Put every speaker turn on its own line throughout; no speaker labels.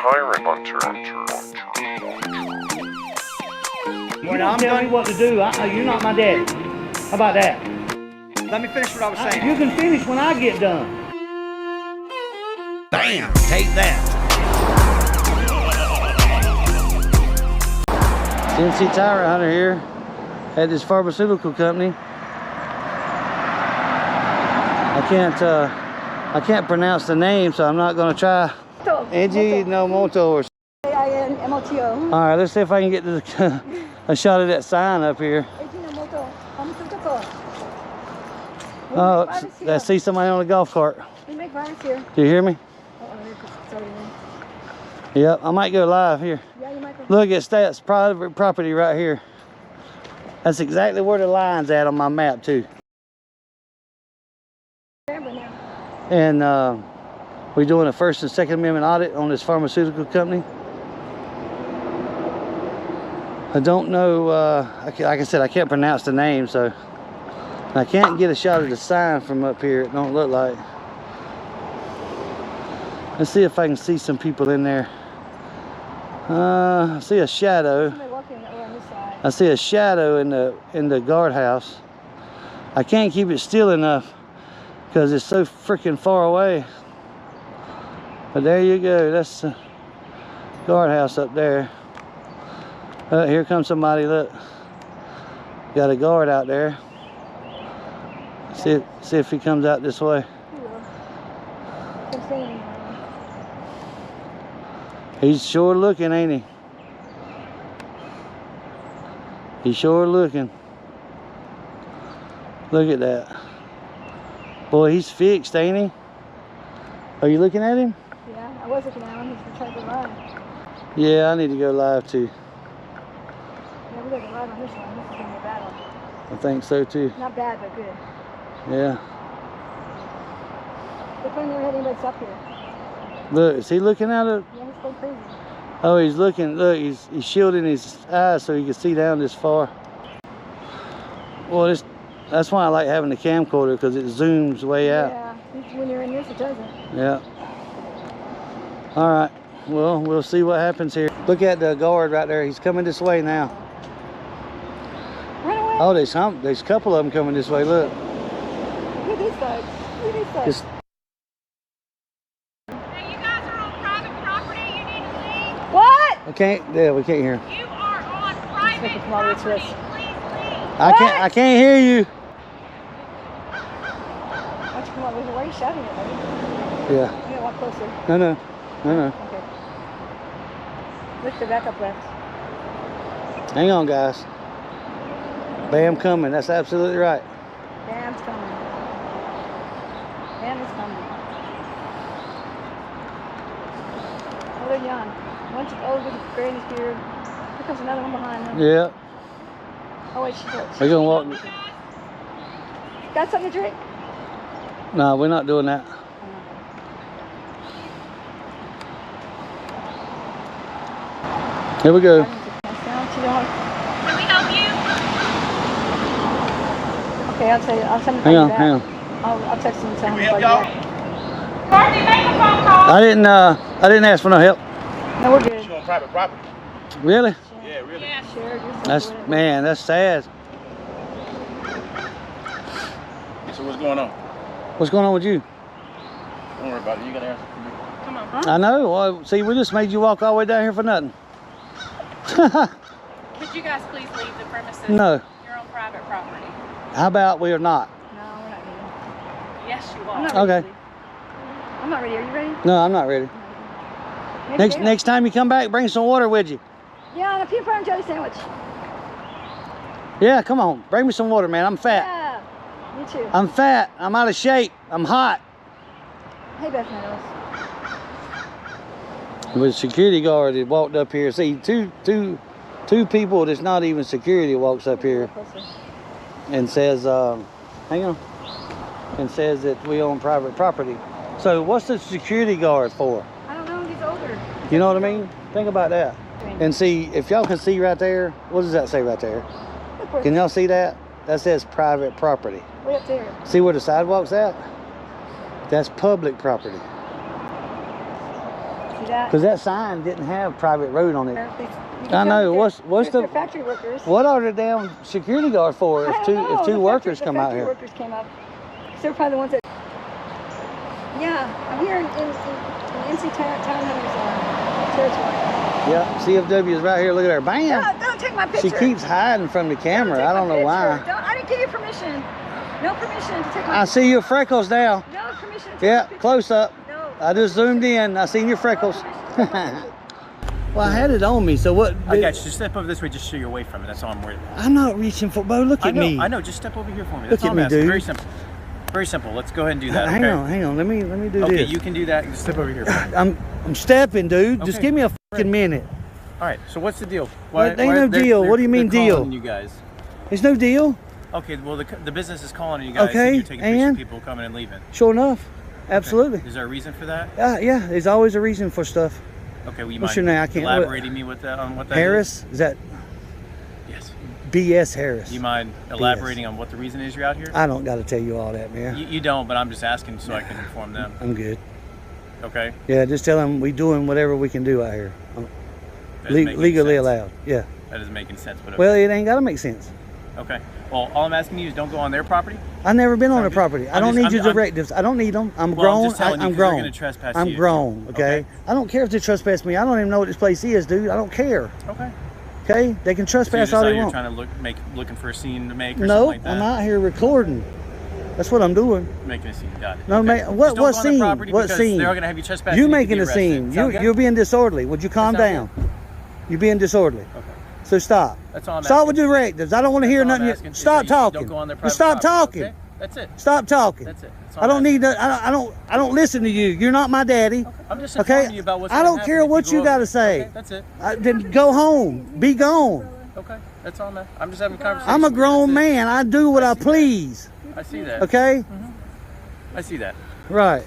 Tyrant Hunter.
When I'm done, what to do? You're not my daddy. How about that?
Let me finish what I was saying.
You can finish when I get done.
Bam! Take that.
CNC Tyrant Hunter here at this pharmaceutical company. I can't pronounce the name, so I'm not gonna try. Angie no Moto or
A-I-N-M-O-T-O.
all right, let's see if I can get a shot of that sign up here. Oh, I see somebody on a golf cart.
We make violence here.
Do you hear me?
Sorry.
Yep, I might go live here.
Yeah, you might go.
Look, that's private property right here. That's exactly where the line's at on my map too. And we're doing a First and Second Amendment audit on this pharmaceutical company. I don't know, like I said, I can't pronounce the name, so I can't get a shot of the sign from up here. It don't look like. Let's see if I can see some people in there. I see a shadow. I see a shadow in the guardhouse. I can't keep it still enough because it's so freaking far away. But there you go. That's the guardhouse up there. Here comes somebody. Look, got a guard out there. See if he comes out this way. He's sure looking, ain't he? He's sure looking. Look at that. Boy, he's fixed, ain't he? Are you looking at him?
Yeah, I was looking at him. He's trying to go live.
Yeah, I need to go live too.
Yeah, we're going to go live on this one. This is going to be a bad one.
I think so too.
Not bad, but good.
Yeah.
Look when we're heading what's up here.
Look, is he looking at it?
Yeah, he's going crazy.
Oh, he's looking. Look, he's shielding his eyes so he can see down this far. Well, that's why I like having the camcorder, because it zooms way out.
Yeah, when you're in this, it doesn't.
Yeah. All right. Well, we'll see what happens here. Look at the guard right there. He's coming this way now.
Run away.
Oh, there's a couple of them coming this way. Look.
Look at these guys. Look at these guys. What?
I can't. Yeah, we can't hear.
You are on private property. Please leave.
I can't hear you.
Why don't you come on? Why are you shouting at me?
Yeah.
I'm gonna walk closer.
No.
Okay. Lift the back up left.
Hang on, guys. Bam coming. That's absolutely right.
Bam's coming. Bam is coming. Oh, they're young. One's old with a gray in his beard. Here comes another one behind him.
Yeah.
Oh wait, she's
We're gonna walk.
Got something to drink?
No, we're not doing that. Here we go.
Can we help you?
Okay, I'll tell you. I'll send him
Hang on,
back.
hang on.
I'll text him and tell him.
we help y'all?
Dorothy, make a phone call.
I didn't ask for no help.
No, we're good.
You on private property?
Really?
Yeah, really.
Yeah.
Sure.
That's sad.
So what's going on?
What's going on with you?
Don't worry about it. You got to answer for me.
Come on.
I know. Well, see, we just made you walk all the way down here for nothing.
Could you guys please leave the premises?
No.
You're on private property.
How about we are not?
No, we're not ready.
Yes, you
I'm
are.
not
Okay.
ready. I'm not ready. Are you ready?
No, I'm not ready.
Maybe
Next time you come back, bring some water with you.
Yeah, and a peanut butter and jelly sandwich.
Yeah, come on. Bring me some water, man. I'm fat.
Yeah, me too.
I'm fat. I'm out of shape. I'm hot.
Hey, Beth Meadows.
With a security guard that walked up here. See, two people that's not even security walks up here and says, hang on, and says that we own private property. So what's the security guard for?
I don't know. He's older.
You know what I mean? Think about that. And see, if y'all can see right there, what does that say right there? Can y'all see that? That says private property.
Way up there.
See where the sidewalk's at? That's public property.
See that?
Because that sign didn't have private road on it.
You can
I know.
tell
What's
they're
the
factory workers?
what are the damn security guards for
I
if
don't know.
two
The
workers
factory-
come
the
out
factory
here?
workers came up. They're probably the ones that. Yeah, I'm here in NC Townhunter's territory.
Yeah, CFW is right here. Look at her. Bam!
No, don't take my picture.
She keeps hiding from the camera.
Don't
I
take
don't
my
know why.
picture. I didn't give you permission. No permission to take my
I see your freckles now.
No permission to take
Yeah,
my picture.
close up.
No.
I just zoomed in. I seen your freckles. Well, I had it on me. So what?
I got you. Just step over this way, just so you're away from it. That's all I'm worried about.
I'm not reaching for. Bo, look at me.
I know. Just step over here for me.
Look
That's all
at
I'm
me,
asking.
dude.
Very simple. Very simple. Let's go ahead and do that.
Hang
okay?
on. Let me do
Okay,
this.
you can do that. Just step over here.
I'm stepping, dude. Just
Okay.
give me a fucking minute.
All right. So what's the deal?
Ain't no deal. What do you mean
they're
deal?
calling you guys.
There's no deal.
Okay. Well, the business is calling you guys.
Okay,
And you're taking pictures
and?
of people coming and leaving.
Sure enough. Absolutely.
Okay. Is there a reason for that?
Yeah. There's always a reason for stuff.
Okay. Well, you
What's
mind
your name? I can't-
elaborating me with that on what that is?
Harris? Is that
Yes.
BS Harris?
Do you mind elaborating on what the reason is you're out here?
I don't got to tell you all that, man.
You don't, but I'm just asking so I can inform them.
I'm good.
Okay.
Yeah, just tell them we doing whatever we can do out here.
That doesn't make any
Legally
sense.
allowed. Yeah.
That isn't making sense. But okay.
Well, it ain't got to make sense.
Okay. Well, all I'm asking you is don't go on their property.
I've never been on
I'm
the
just-
property. I
I'm
don't
just-
need your
I'm-
directives. I don't need them. I'm
Well, I'm
grown.
just telling you
I'm
'cause they're
grown.
gonna trespass
I'm
you.
grown. Okay?
Okay.
I don't care if they trespass me. I don't even know what this place is, dude. I don't care.
Okay.
Okay? They can
So you're
trespass
just
all
out
they
here
want.
trying to looking for a scene to make or
No,
something like that.
I'm out here recording. That's what I'm doing.
Making a scene. Got it.
No,
okay.
what
Just don't
what
go on
scene?
the property
What
because
scene?
They're going to have you trespassing.
You
and
making
can
a
be arrested.
scene.
Sound good?
You're being disorderly. Would you calm
Sound
down? You're being disorderly.
Okay.
So stop.
That's all I'm
Stop
asking.
with directives. I don't want to hear
That's all I'm
nothing.
asking is
Stop
that you
talking.
Don't go on their
You
private
stop
property,
talking.
okay? That's it.
Stop talking.
That's it. That's all
I don't
I'm
need that. I don't listen to you. You're not my daddy.
asking. I'm just
Okay?
informing you about what's
I
gonna
don't
happen
care
if
what
go
you
over
got to
it.
say.
Okay, that's it.
Then go home. Be gone.
Okay. That's all I'm just having a conversation.
I'm a
with you.
grown
That's it.
man. I do what I please.
I see that.
Okay?
I see that.
Right.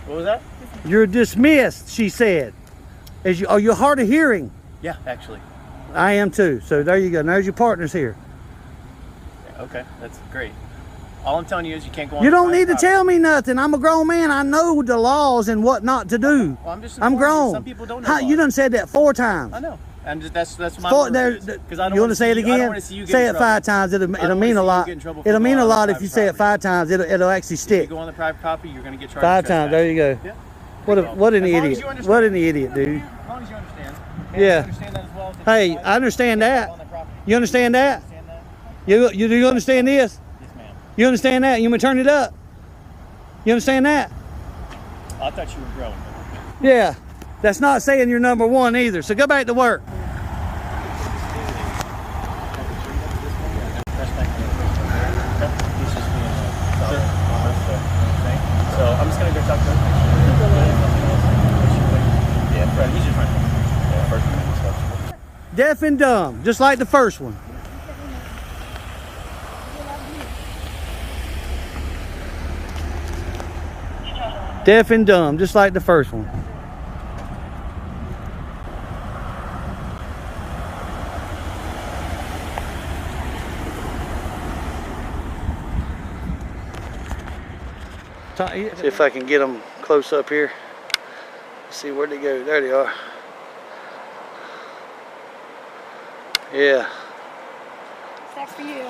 What was that?
You're dismissed, she said. Are you hard of hearing?
Yeah, actually.
I am too. So there you go. There's your partners here.
Okay, that's great. All I'm telling you is you can't go on
You
the
don't
private
need to
property.
tell me nothing. I'm a grown man. I know the laws and what not to do.
Well, I'm just
I'm
informing you.
grown.
Some people don't know.
How,
laws.
you done said that 4 times.
I know. I'm just that's my
Four,
word
there,
is, 'cause I don't
you want
wanna
to say it
see you- I don't
again?
wanna see you get
Say
in
it
trouble.
5 times. It'll
don't wanna
mean
see
a
you
lot.
get in trouble for
It'll mean
going
a
on
lot if
private
you say it
property.
5 times. It'll actually
If you
stick.
go on the private property, you're going to get charged.
5 times. There you go.
Yeah.
What an
As long as
idiot.
you understand.
What an idiot, dude.
As long as you understand.
Yeah.
You understand that as well.
Hey, I understand that.
On the property.
You understand that?
Understand that?
You understand this?
Yes, ma'am.
You understand that? You want me to turn it up? You understand that?
I thought you were grown.
Yeah. That's not saying you're number 1 either. So go back to work.
So I'm just going to go talk to him. Yeah, right. He's your friend. Yeah, first one.
Deaf and dumb, just like the first one. Deaf and dumb, just like the first one. See if I can get them close up here. See where'd they go. There they are. Yeah.
Sucks for you.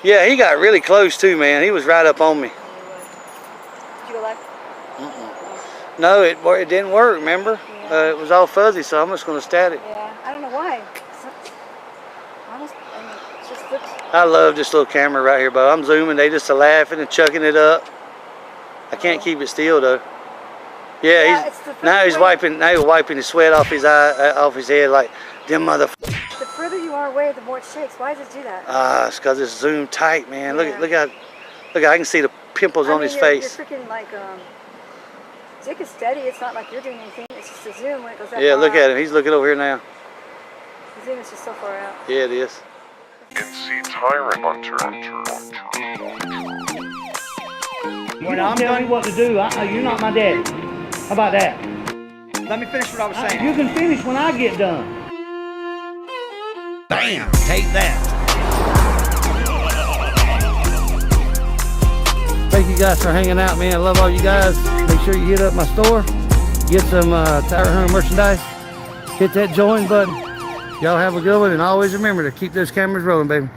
Yeah, he got really close too, man. He was right up on me.
Did you go left?
No, it didn't work, remember?
Yeah.
It was all fuzzy, so I'm just going to stat it.
Yeah. I don't know why. Almost, I mean, it just looks.
I love this little camera right here, but I'm zooming. They just are laughing and chucking it up. I can't keep it still though. Yeah,
Yeah, it's the
now he's
first way-
wiping the sweat off his eye, off his head, like them
The further you are away, the more it shakes. Why does it do that?
it's because it's zoomed tight, man.
Yeah.
Look how I can see the pimples on his face.
You're freaking like, Dick is steady. It's not like you're doing anything. It's just a zoom when it goes that
Yeah,
far
look
out.
at him. He's looking over here now.
The zoom is just so far out.
Yeah, it is.
It's the Tyrant Hunter.
When I'm telling you what to do, you're not my daddy. How about that?
Let me finish what I was saying.
You can finish when I get done.
Bam! Take that.
Thank you guys for hanging out, man. I love all you guys. Make sure you hit up my store. get some Tyrant Hunter merchandise, hit that join button. Y'all have a good one, and always remember to keep those cameras rolling, baby.